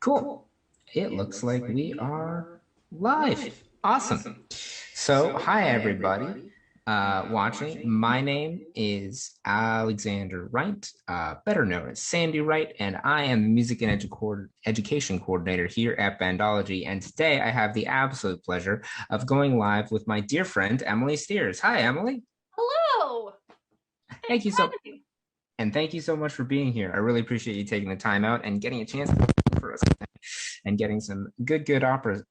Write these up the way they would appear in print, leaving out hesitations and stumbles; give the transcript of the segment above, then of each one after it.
Cool. It looks like we are live. Awesome. So, hi everybody watching. My name is Alexander Wright, better known as Sandy Wright, and I am the Music and Education Coordinator here at Bandology. And today I have the absolute pleasure of going live with my dear friend, Emily Steers. Hi, Emily. Hello. Thank Thanks you for so having me. And thank you so much for being here. I really appreciate you taking the time out and getting a chance for us and getting some good opera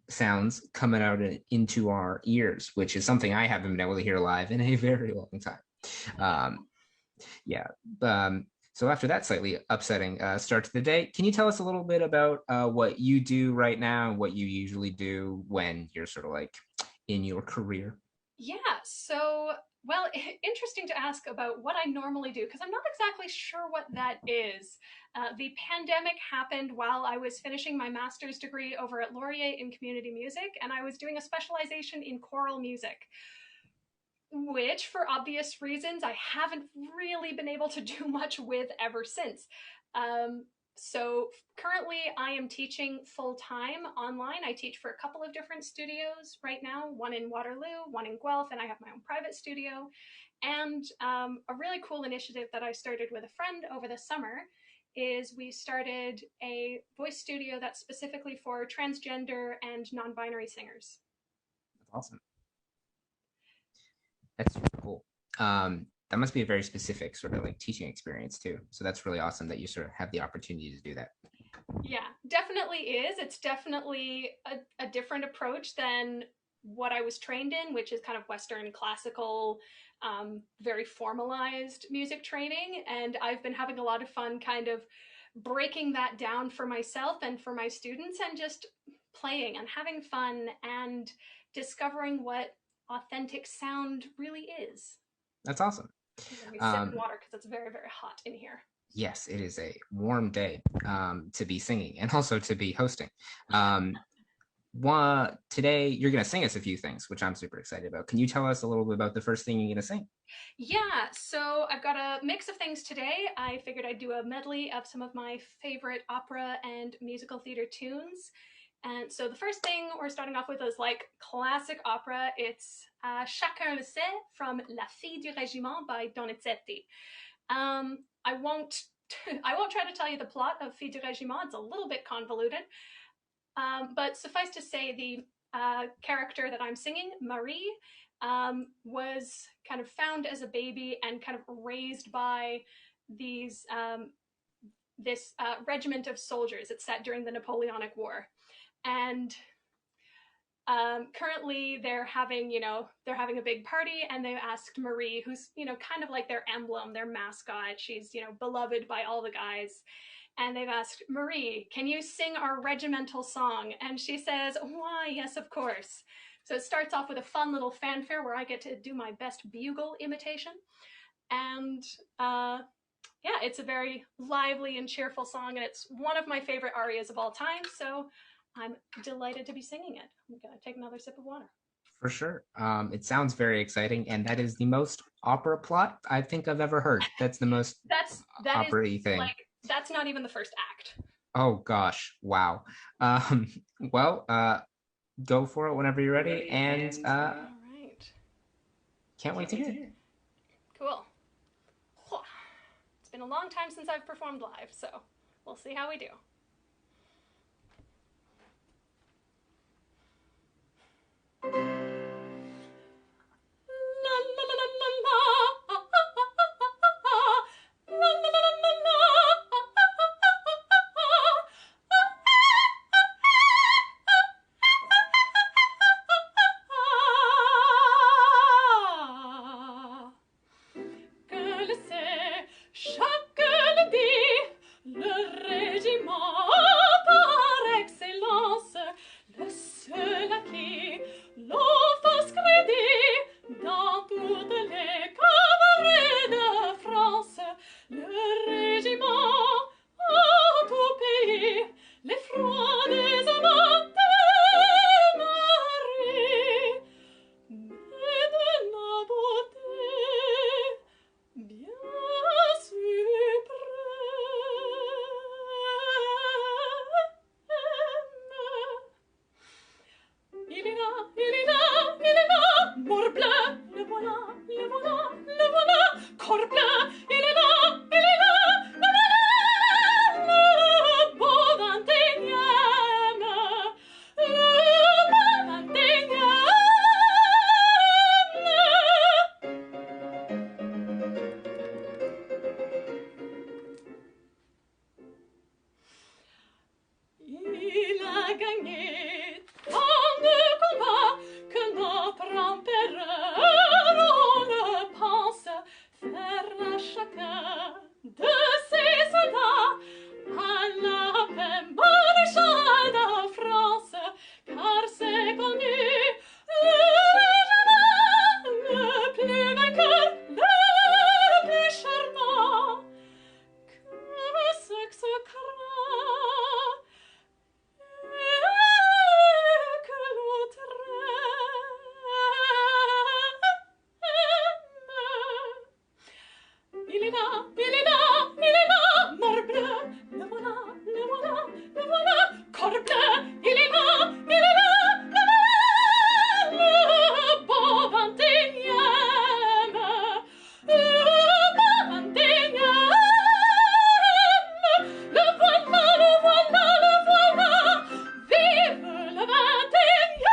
sounds coming out into our ears, which is something I haven't been able to hear live in a very long time. Um, yeah. So after that slightly upsetting start to the day, can you tell us a little bit about what you do right now and what you usually do when you're sort of like in your career? Well, interesting to ask about what I normally do because I'm not exactly sure what that is. The pandemic happened while I was finishing my master's degree over at Laurier in community music, and I was doing a specialization in choral music, which, for obvious reasons, I haven't really been able to do much with ever since. Um, so currently, I am teaching full time online. I teach for a couple of different studios right now, one in Waterloo, one in Guelph, and I have my own private studio. And a really cool initiative that I started with a friend over the summer is we started a voice studio that's specifically for transgender and non binary singers. That's awesome. That's super cool. That must be a very specific sort of like teaching experience too. So that's really awesome that you sort of have the opportunity to do that. Yeah, definitely is. It's definitely a different approach than what I was trained in, which is kind of Western classical, very formalized music training. And I've been having a lot of fun kind of breaking that down for myself and for my students and just playing and having fun and discovering what authentic sound really is. That's awesome. Let me sip Um, water because it's very, very hot in here. yes, it is a warm day to be singing and also to be hosting. Today you're going to sing us a few things, which I'm super excited about. Can you tell us a little bit about the first thing you're going to sing? Yeah, so I've got a mix of things today. I figured I'd do a medley of some of my favorite opera and musical theater tunes. And so the first thing we're starting off with is like classic opera. It's Chacun le sait from La Fille du Régiment by Donizetti. I won't I won't try to tell you the plot of Fille du Régiment. It's a little bit convoluted. But suffice to say, the character that I'm singing, Marie, was kind of found as a baby and kind of raised by these this regiment of soldiers. It's set during the Napoleonic War, and currently they're having a big party, and they've asked Marie, who's kind of like their emblem, their mascot. She's beloved by all the guys, and they've asked Marie, can you sing our regimental song? And she says, why, yes, of course. So it starts off with a fun little fanfare where I get to do my best bugle imitation. And yeah, it's a very lively and cheerful song, and it's one of my favorite arias of all time. So I'm delighted to be singing it. I'm going to take another sip of water. For sure. It sounds very exciting, and that is the most opera plot I think I've ever heard. That's the most that is opera-y thing. like that's not even the first act. Oh gosh, wow. Um, well, go for it whenever you're ready, and All right. can't wait to hear it. Cool. It's been a long time since I've performed live, so we'll see how we do. Chacun le dit, le régiment il a gagné tant de combats que notre empereur, on ne pense, faire à chacun de ses soldats à la paix maréchal de France, car c'est connu, le plus vainqueur, le plus charmant, que sexe craint, et que l'autre aime. Il est là, il est là, il est là, morbleu, le voilà, le voilà, le voilà, corbleu, il est là, il est là, le voilà, le beau 21e, le beau 21e, le voilà, le voilà, le voilà, vive le 21e.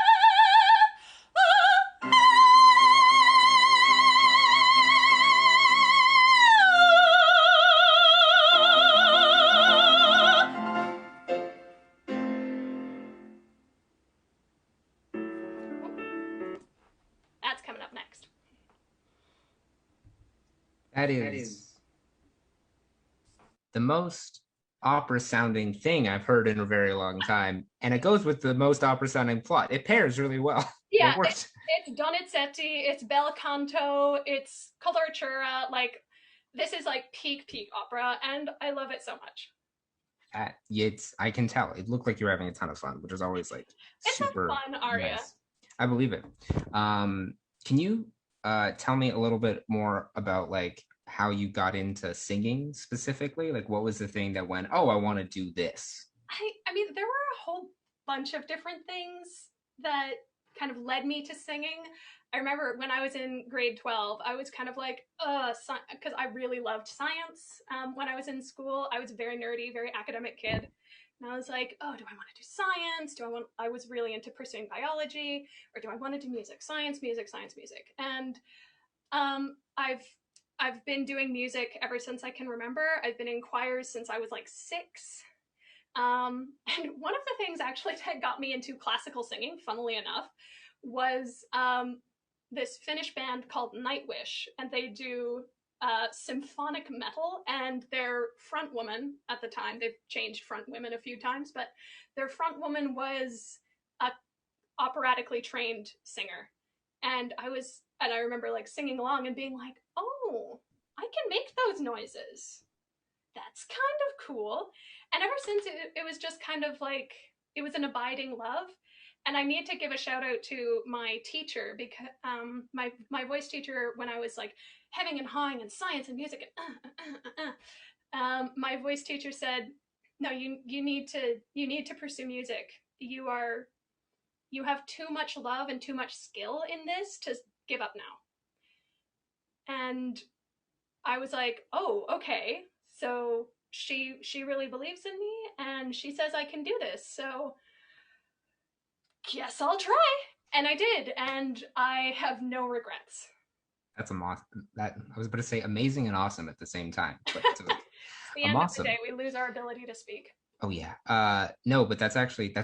That's coming up next. That is the most opera sounding thing I've heard in a very long time. And it goes with the most opera sounding plot. It pairs really well. Yeah, It works. it's Donizetti, it's bel canto, it's coloratura. Like, this is like peak opera, and I love it so much. It's I can tell. It looked like you're having a ton of fun, which is always like It's a super fun aria. nice. I believe it. Can you tell me a little bit more about like how you got into singing specifically? Like what was the thing that went, oh, I want to do this? I mean, there were a whole bunch of different things that kind of led me to singing. I remember when I was in grade 12, I was kind of like, because I really loved science. When I was in school, I was a very nerdy, very academic kid. And I was like, oh, do I want to do science? I was really into pursuing biology, or do I want to do music? Science, music, science, music. And I've been doing music ever since I can remember. I've been in choirs since I was like 6. And one of the things actually that got me into classical singing, funnily enough, was this Finnish band called Nightwish, and they do symphonic metal. And their front woman at the time, they've changed front women a few times, but their front woman was a operatically trained singer. And I remember like singing along and being like, oh, I can make those noises. That's kind of cool. And ever since it was just kind of like, it was an abiding love. And I need to give a shout out to my teacher, because my voice teacher, when I was like hemming and hawing and science and music and my voice teacher said, no, you need to pursue music. You have too much love and too much skill in this to give up now. And I was like, oh, okay. So she really believes in me, and she says I can do this. So guess I'll try. And I did, and I have no regrets. That's that I was about to say amazing and awesome at the same time. But It's the I'm end of the awesome. day. We lose our ability to speak. Oh yeah. No, but that's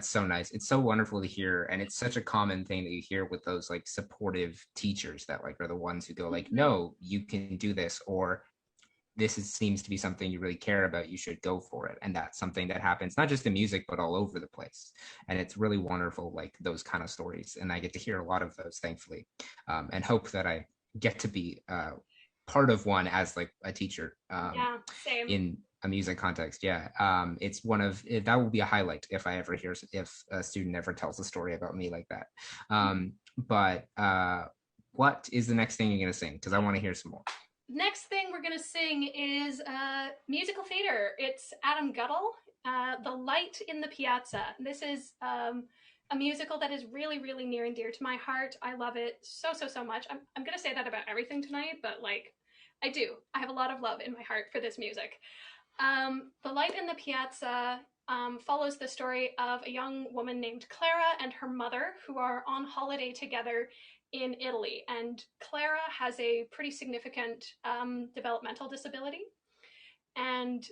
so nice. It's so wonderful to hear, and it's such a common thing that you hear with those like supportive teachers that like are the ones who go like, Mm-hmm. no, you can do this, or seems to be something you really care about, you should go for it. And that's something that happens not just in music but all over the place, and it's really wonderful, like those kind of stories, and I get to hear a lot of those, thankfully, and hope that I get to be part of one as like a teacher, Yeah, same. in a music context. Yeah, it's one of that will be a highlight if I ever hear, if a student ever tells a story about me like that. But what is the next thing you're going to sing, because I want to hear some more. Next thing we're going to sing is musical theater. It's Adam Guttel, The Light in the Piazza. This is a musical that is really, really near and dear to my heart. I love it so much. I'm going to say that about everything tonight, but like, I do. I have a lot of love in my heart for this music. The Light in the Piazza follows the story of a young woman named Clara and her mother, who are on holiday together in Italy. And Clara has a pretty significant developmental disability. And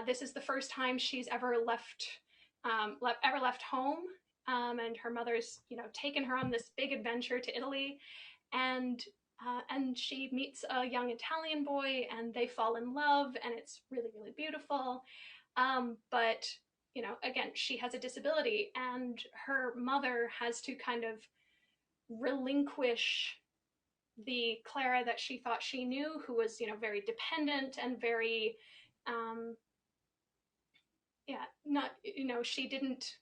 this is the first time she's ever left ever left home. And her mother's, taken her on this big adventure to Italy, and and she meets a young Italian boy, and they fall in love, and it's really, really beautiful. But again, she has a disability, and her mother has to kind of relinquish the Clara that she thought she knew, who was, very dependent and very, um, yeah, not, she didn't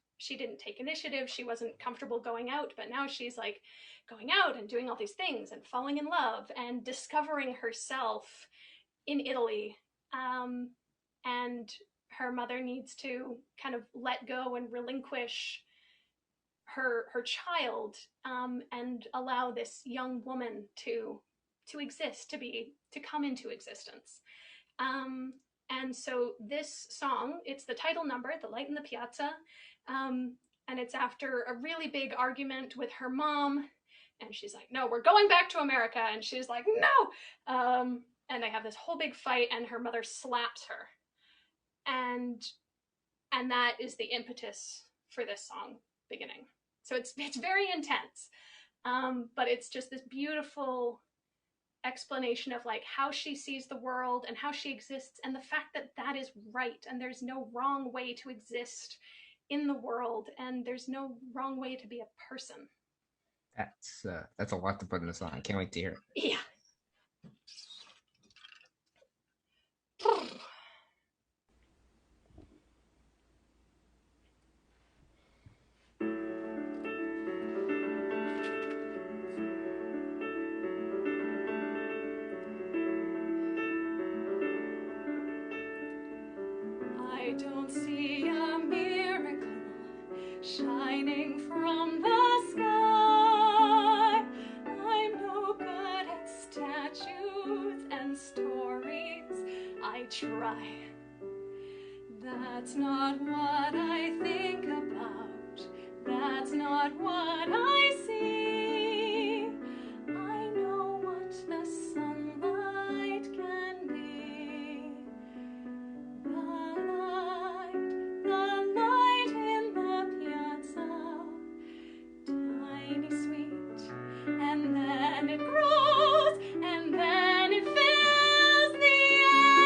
take initiative. She wasn't comfortable going out, but now she's like going out and doing all these things and falling in love and discovering herself in Italy. And her mother needs to kind of let go and relinquish her child, and allow this young woman to exist, to come into existence. Um, and so this song, it's the title number, "The Light in the Piazza," um, and it's after a really big argument with her mom, and she's like, "No, we're going back to America," and she's like, "No," and they have this whole big fight, and her mother slaps her, and that is the impetus for this song beginning. So it's very intense, but it's just this beautiful explanation of like how she sees the world and how she exists, and the fact that that is right, and there's no wrong way to exist in the world, and there's no wrong way to be a person. That's a lot to put in a song. I can't wait to hear it. Yeah. I don't see a miracle shining from the sky. I'm no good at statues and stories. I try. That's not what I think about. That's not what I see. I know what the sunlight can be. The light in the piazza, tiny, sweet, and then it grows, and then it fills the air.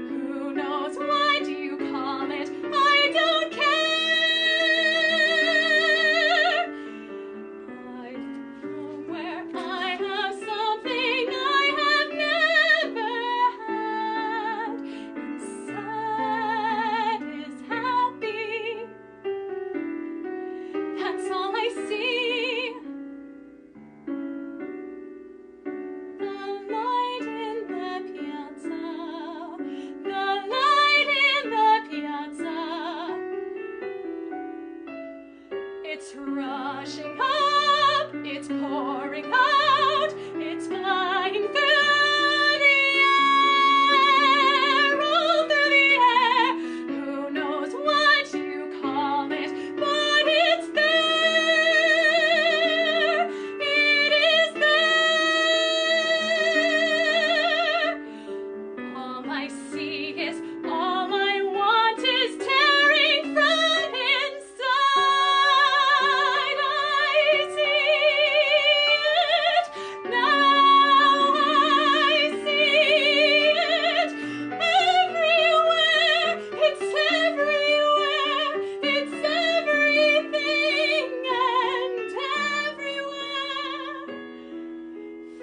Who knows what you call it? I don't care. I know where I have something I have never had, and sad is happy. That's all I see. The light in the piazza, the light in the piazza. It's rushing up, it's pouring out, it's flying through the air, all through the air. Who knows what you call it, but it's there. It is there. All I see is, all I want is tearing from inside. I see it, now I see it, everywhere, it's everywhere, it's everything and everywhere.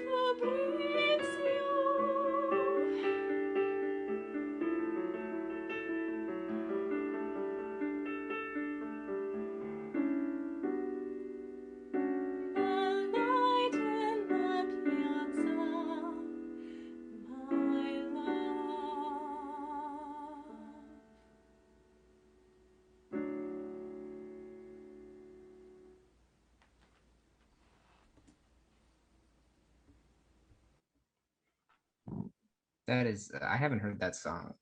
Fabrizio. The light in the piazza, my love. That is, I haven't heard that song.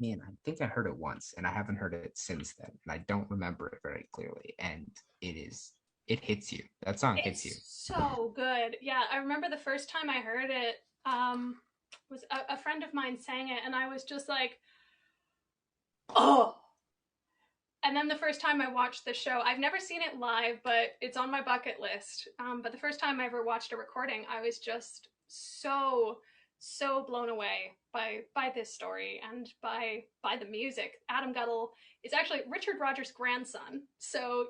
Man, I think I heard it once, and I haven't heard it since then, and I don't remember it very clearly. And it hits you. That song hits you. It's so good. Yeah, I remember the first time I heard it, was a friend of mine sang it, and I was just like, Oh, and then the first time I watched the show, I've never seen it live, but it's on my bucket list. But the first time I ever watched a recording, I was just so blown away by this story and by the music. Adam Guttall is actually Richard Rodgers' grandson, so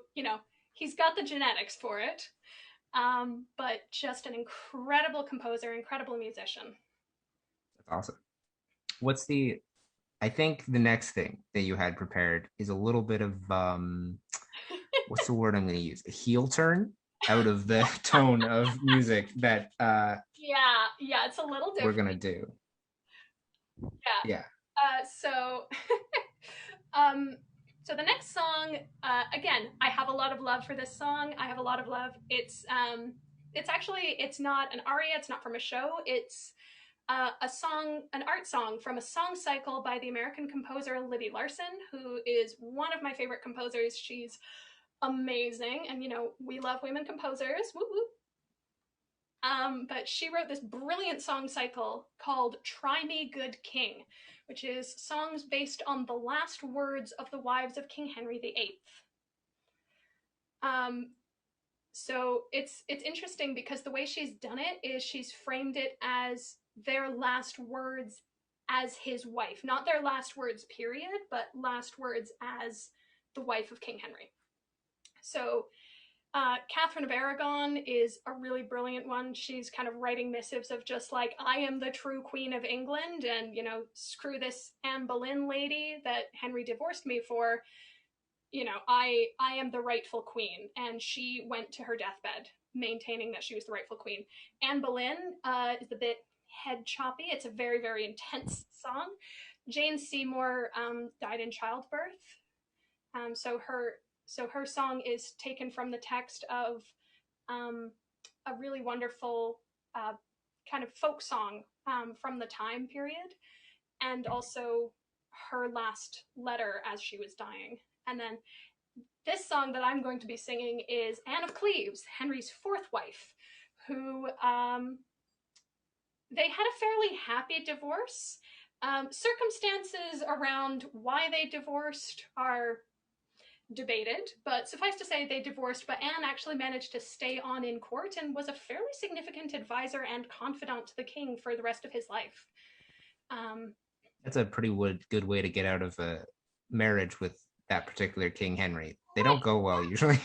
he's got the genetics for it. But just an incredible composer, incredible musician. That's awesome. What's the I think the next thing that you had prepared is a little bit of what's the word I'm going to use? A heel turn out of the tone of music that Yeah, it's a little we're going to different. do. Yeah. Yeah. So um so the next song, again, I have a lot of love for this song. I have a lot of love. It's actually, it's not an aria, it's not from a show. It's a song, an art song from a song cycle by the American composer Libby Larsen, who is one of my favorite composers. She's amazing, and we love women composers. Woo woo. But she wrote this brilliant song cycle called Try Me Good King, which is songs based on the last words of the wives of King Henry VIII. Um, so it's interesting because the way she's done it is she's framed it as their last words as his wife, not their last words, period, but last words as the wife of King Henry. So Catherine of Aragon is a really brilliant one. She's kind of writing missives of just like, I am the true Queen of England, and screw this Anne Boleyn lady that Henry divorced me for. I am the rightful queen, and she went to her deathbed maintaining that she was the rightful queen. Anne Boleyn is a bit head choppy. It's a very very intense song. Jane Seymour died in childbirth, so her song is taken from the text of um, a really wonderful uh, kind of folk song from the time period, and also her last letter as she was dying. And then this song that I'm going to be singing is Anne of Cleves, Henry's fourth wife, who they had a fairly happy divorce. Circumstances around why they divorced are debated, but suffice to say they divorced, but Anne actually managed to stay on in court and was a fairly significant advisor and confidant to the king for the rest of his life. Um, That's a pretty good way to get out of a marriage with that particular King Henry. They don't right. go well usually.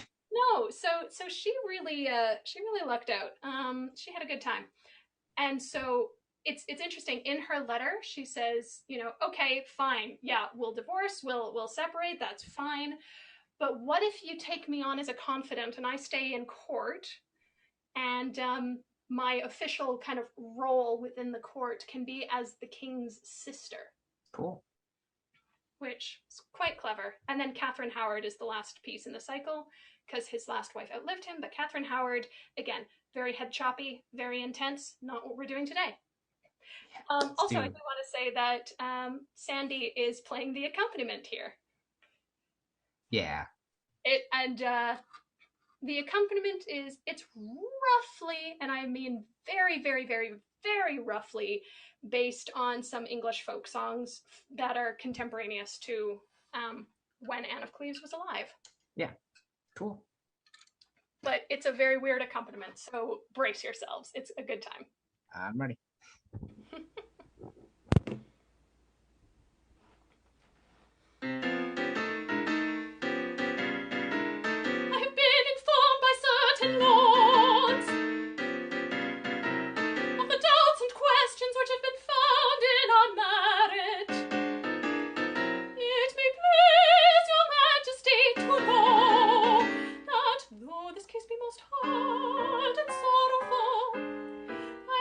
No, so she really lucked out. She had a good time. And so it's interesting. In her letter, she says, okay, fine, yeah, we'll divorce, we'll separate, that's fine. But what if you take me on as a confidant and I stay in court, and my official kind of role within the court can be as the king's sister, Cool. which is quite clever. And then Catherine Howard is the last piece in the cycle because his last wife outlived him. But Catherine Howard, again, very head choppy, very intense, not what we're doing today. Let's Also, I do. do want to say that Sandy is playing the accompaniment here. Yeah. The accompaniment it's roughly, and I mean very, very, very, very roughly, based on some English folk songs that are contemporaneous to when Anne of Cleves was alive. Yeah. Cool. But it's a very weird accompaniment, so brace yourselves. It's a good time. I'm ready. I have been informed by certain lords of the doubts and questions which have been found in our marriage. It may please your majesty to know that though this case be most hard and sorrowful, I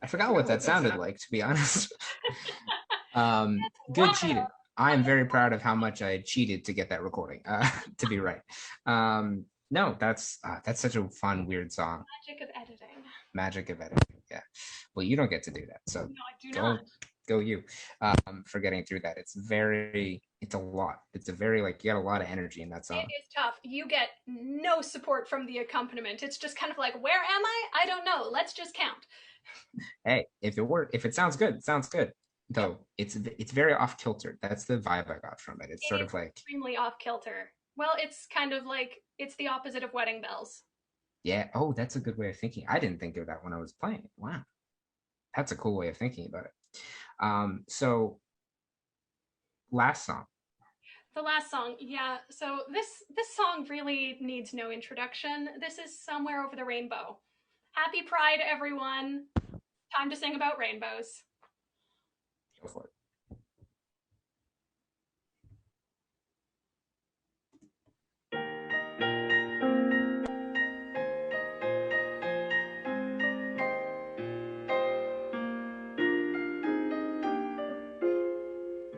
I forgot what that sounded like, to be honest. It's Good wild. cheating. I am very proud of how much I cheated to get that recording, to be right. No, that's such a fun, weird song. Magic of editing. Magic of editing. Yeah. Well, you don't get to do that, so No, I do not. go go you. For getting through that. It's a lot. It's a very like you got a lot of energy in that It song. is tough. You get no support from the accompaniment. It's just kind of like, where am I? I don't know. Let's just count. Hey, if it sounds good, it sounds good. Yep. Though it's very off kilter. That's the vibe I got from it. It's It sort is of like, extremely off kilter. Well, it's kind of like it's the opposite of wedding bells. yeah, oh, that's a good way of thinking. I didn't think of that when I was playing it. Wow. That's a cool way of thinking about it. So last song. The last song, yeah. So this song really needs no introduction. This is Somewhere Over the Rainbow. Happy Pride, everyone. Time to sing about rainbows. Go for it.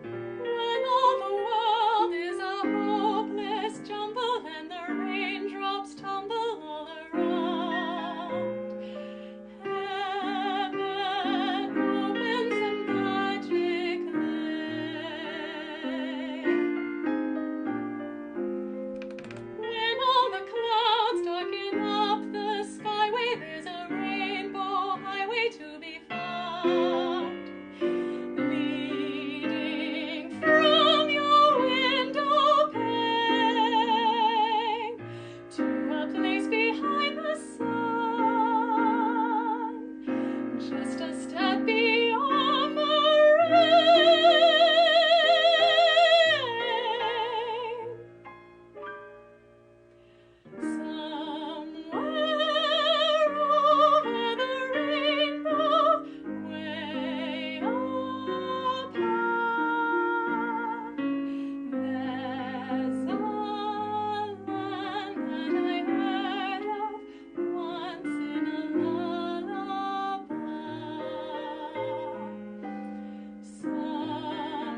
When all the world is a hopeless jumble and the raindrops tumble all around, heaven opens a magic when all the clouds darken up the skyway, there's a rainbow highway to be found, leading from your window pane to a place behind the sun, just a step beyond the rain. Somewhere over the rainbow, way up high, there's a land that I heard of once in a lullaby.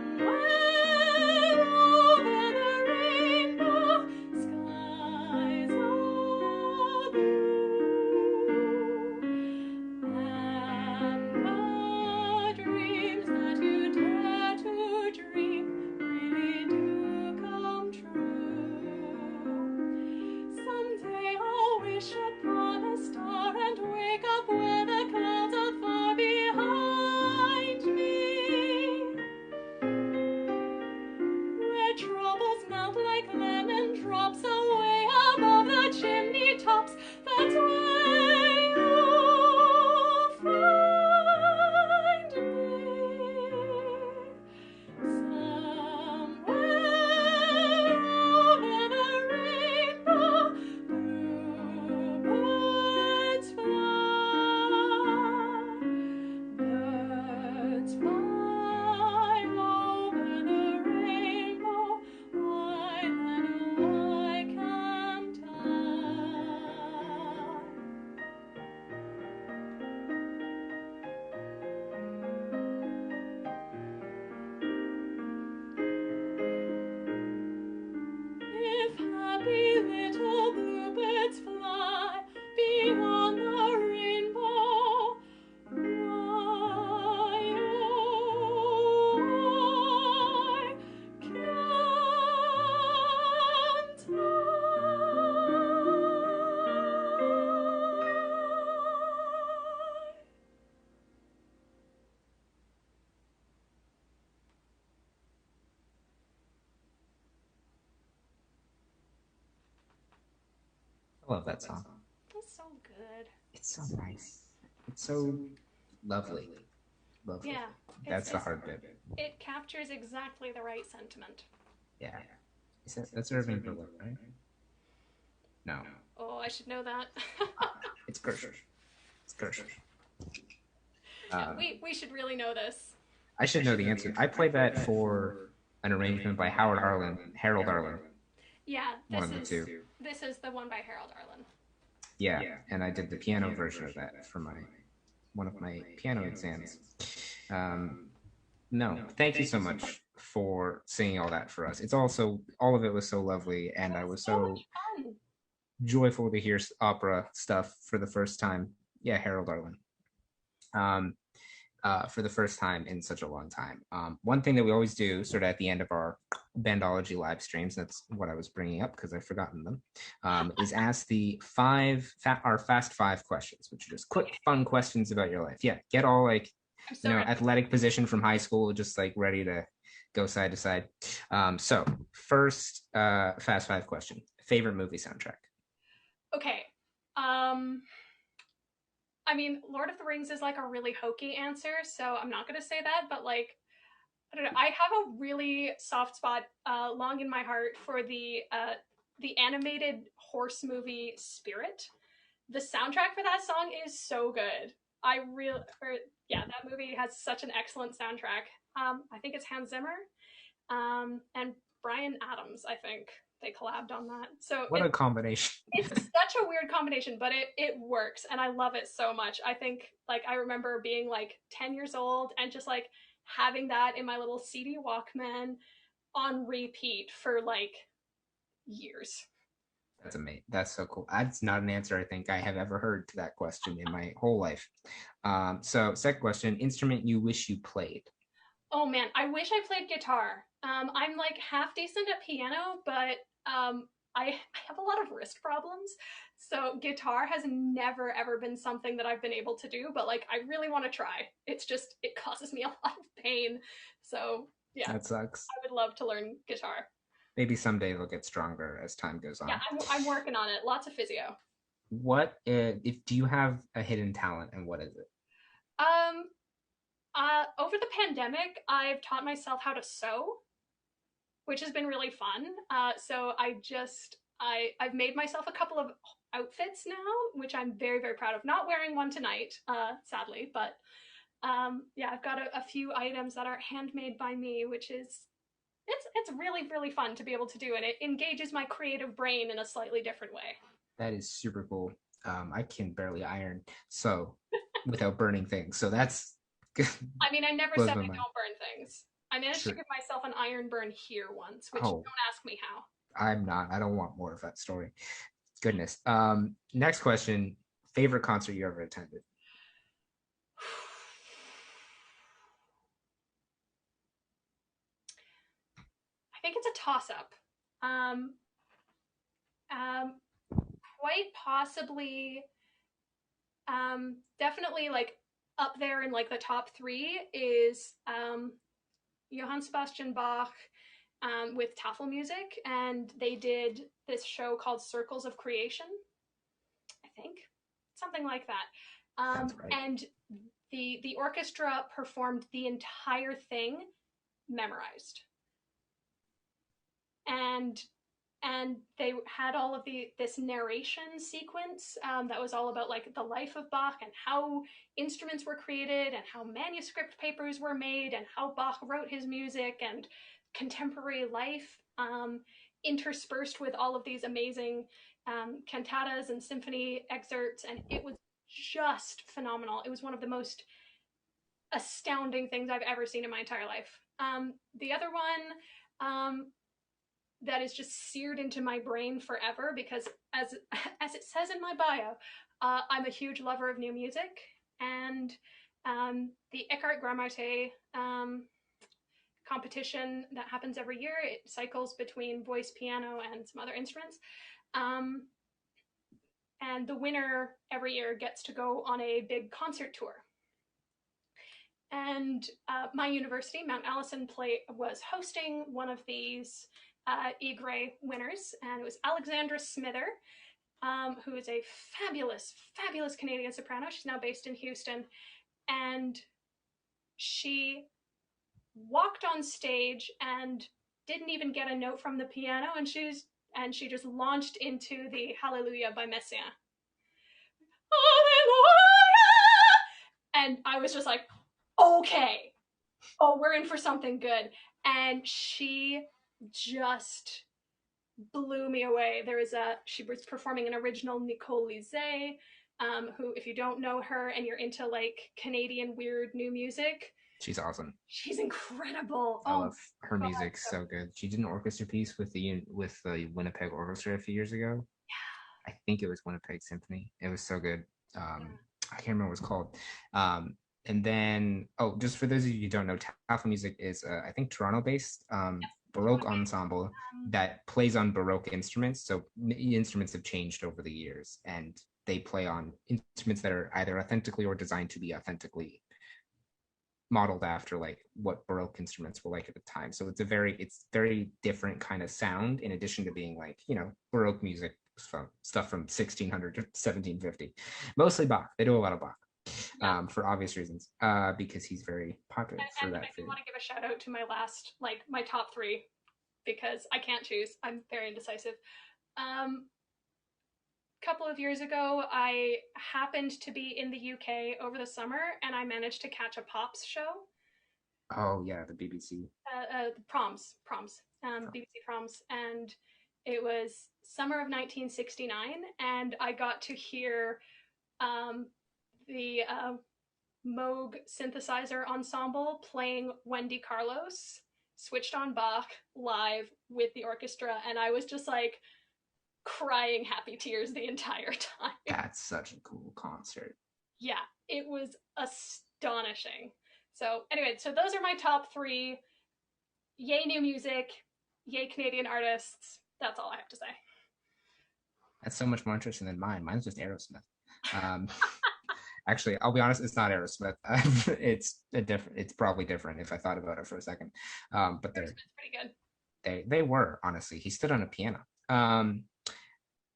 Somewhere over the rainbow, skies are blue, and the dreams that you dare to dream really do come true. Someday I'll wish upon a star and wake up where the clouds are far behind me, where troubles melt like lemon drops away above the chimney tops. That's where you'll find me. Somewhere over the rainbow, bluebirds fly. Birds fly over the rainbow. Why then, why can't I? If happy little bluebirds fly beyond the rainbow, why, oh, can't I? I love that song. That's so good. It's so nice. It's so lovely. Lovely. Yeah, That's the hard bit. it captures exactly the right sentiment. Yeah. That's Irving Berlin, right? No. Oh, I should know that. It's Gershwin. It's Gershwin. We should really know this. I should know the answer. I played that for an arrangement by Harold Arlen, Yeah, one of the two. this is the one by Harold Arlen. Yeah, and I did the piano version of that for my one of my piano exams. Um, no, thank you so much for singing all that for us. It's also all of it was so lovely, It and I was was so much so fun. joyful to hear opera stuff for the first time. Yeah, Harold Arlen. Um, for the first time in such a long time. One thing that we always do, sort of at the end of our Bandology live streams, that's what I was bringing up because I've forgotten them, is ask the our fast five questions, which are just quick, Okay, fun questions about your life. Yeah, get all like, I'm so ready. athletic position from high school, just like ready to go side to side. So, first fast five question: favorite movie soundtrack? Okay. Um, I mean, Lord of the Rings is like a really hokey answer, so I'm not gonna say that, but like, I don't know. I have a really soft spot, long in my heart for the animated horse movie Spirit. The soundtrack for that song is so good. I really, yeah, that movie has such an excellent soundtrack. I think it's Hans Zimmer, and Brian Adams. I think they collabed on that. So What a combination! it's such a weird combination, but it works, and I love it so much. I think like I remember being like 10 years old and just like having that in my little CD Walkman on repeat for like years. That's amazing. That's so cool. That's not an answer I think I have ever heard to that question in my whole life. So second question, instrument you wish you played. Oh man, I wish I played guitar. I'm like half decent at piano, but I have a lot of wrist problems. So guitar has never ever been something that I've been able to do, but like I really want to try. It's just it causes me a lot of pain. So yeah, That sucks. I would love to learn guitar. Maybe someday they'll get stronger as time goes Yeah, on. I'm working on it. Lots of physio. What if do you have a hidden talent and what is it? Um, Over the pandemic, I've taught myself how to sew, which has been really fun. So I've made myself a couple of outfits now, which I'm very very proud of. Not wearing one tonight, sadly, but yeah, I've got a few items that are handmade by me, which is it's really really fun to be able to do, and it engages my creative brain in a slightly different way. That is super cool. I can barely iron so without burning things. So that's I mean, I never blows said my I mind. don't burn things. I managed to Sure. give myself an iron burn here once, which Oh, don't ask me how. I'm not. I don't want more of that story. Goodness. Next question. Favorite concert you ever attended? I think it's a toss up. Um, um, Quite possibly, definitely like up there in like the top three is Johann Sebastian Bach, with Tafel music, and they did this show called Circles of Creation, I think, something like that. Sounds right. And the orchestra performed the entire thing memorized, and they had all of this narration sequence, that was all about like the life of Bach and how instruments were created and how manuscript papers were made and how Bach wrote his music and contemporary life, interspersed with all of these amazing cantatas and symphony excerpts, and it was just phenomenal. It was one of the most astounding things I've ever seen in my entire life. The other one, that is just seared into my brain forever because, as it says in my bio, I'm a huge lover of new music, and the Eckhart Grammaire competition that happens every year. It cycles between voice, piano, and some other instruments. Um, and the winner every year gets to go on a big concert tour. And my university, Mount Allison, was hosting one of these EGRE winners, and it was Alexandra Smither, who is a fabulous, fabulous Canadian soprano. She's now based in Houston, and she walked on stage and didn't even get a note from the piano, and she just launched into the Hallelujah by Messiaen. Hallelujah! And I was just like, okay, oh, we're in for something good. And she just blew me away. She was performing an original Nicole Lizet. who, if you don't know her and you're into like Canadian weird new music, She's awesome. she's incredible. I Oh love her my God. music, so good. She did an orchestra piece with the Winnipeg Orchestra a few years ago. I think it was Winnipeg Symphony. It was so good. Yeah. I can't remember what it's called. And then, oh, just for those of you who don't know, Tafa Music is, I think, Toronto-based Baroque ensemble that plays on Baroque instruments. So instruments have changed over the years, and they play on instruments that are either authentically or designed to be authentically modeled after like what Baroque instruments were like at the time. So it's very different kind of sound in addition to being like, Baroque music from stuff from 1600 to 1750. Mostly Bach. They do a lot of Bach. Yeah. For obvious reasons, because he's very popular for And that I do period. want to give a shout out to my last, like my top three, because I can't choose. I'm very indecisive. Um, Couple of years ago, I happened to be in the UK over the summer, and I managed to catch a Pops show, Oh yeah, the BBC. proms, BBC proms, and it was summer of 1969, and I got to hear um, the Moog synthesizer ensemble playing Wendy Carlos, switched on Bach live with the orchestra, and I was just like crying happy tears the entire time. That's such a cool concert. Yeah, it was astonishing. So, anyway, so those are my top three. Yay, new music. Yay, Canadian artists. That's all I have to say. That's so much more interesting than mine. Mine's just Aerosmith. Um, Actually, I'll be honest, it's not Aerosmith. It's probably different if I thought about it for a second. But Aerosmith's pretty good. they were honestly. He stood on a piano.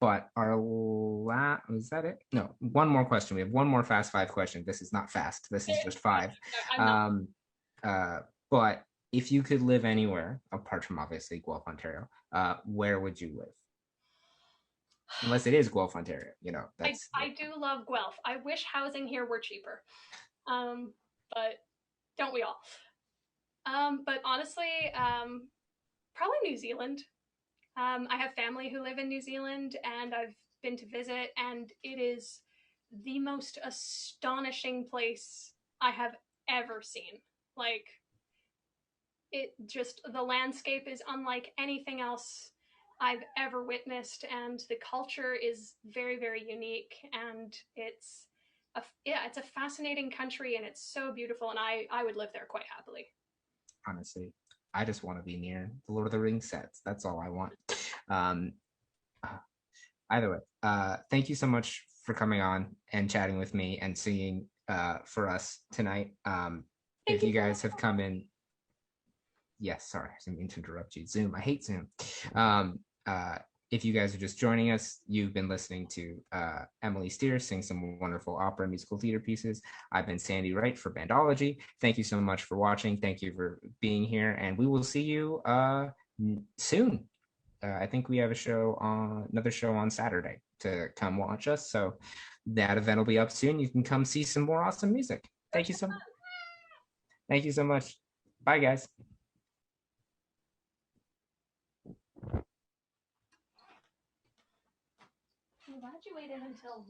But was that it? No, one more question. We have one more fast five question. This is not fast. This is just five. I'm not. Um, but if you could live anywhere apart from obviously Guelph, Ontario, where would you live? Unless it is Guelph, Ontario, I do love Guelph. I wish housing here were cheaper. Um, but don't we all? But honestly, probably New Zealand. I have family who live in New Zealand, and I've been to visit, and it is the most astonishing place I have ever seen. Like, it just, the landscape is unlike anything else I've ever witnessed, and the culture is very, very unique, and it's a fascinating country, and it's so beautiful, and I would live there quite happily. Honestly, I just want to be near the Lord of the Rings sets. That's all I want. Um, Either way, thank you so much for coming on and chatting with me and singing for us tonight. If you guys have come in, yes, sorry, I didn't mean to interrupt you. Zoom, I hate Zoom. If you guys are just joining us, you've been listening to Emily Steer sing some wonderful opera and musical theater pieces. I've been Sandy Wright for Bandology. Thank you so much for watching. Thank you for being here, and we will see you soon. I think we have another show on Saturday to come watch us. So that event will be up soon. You can come see some more awesome music. Thank you so much. Thank you so much. Bye, guys. I'm glad you waited until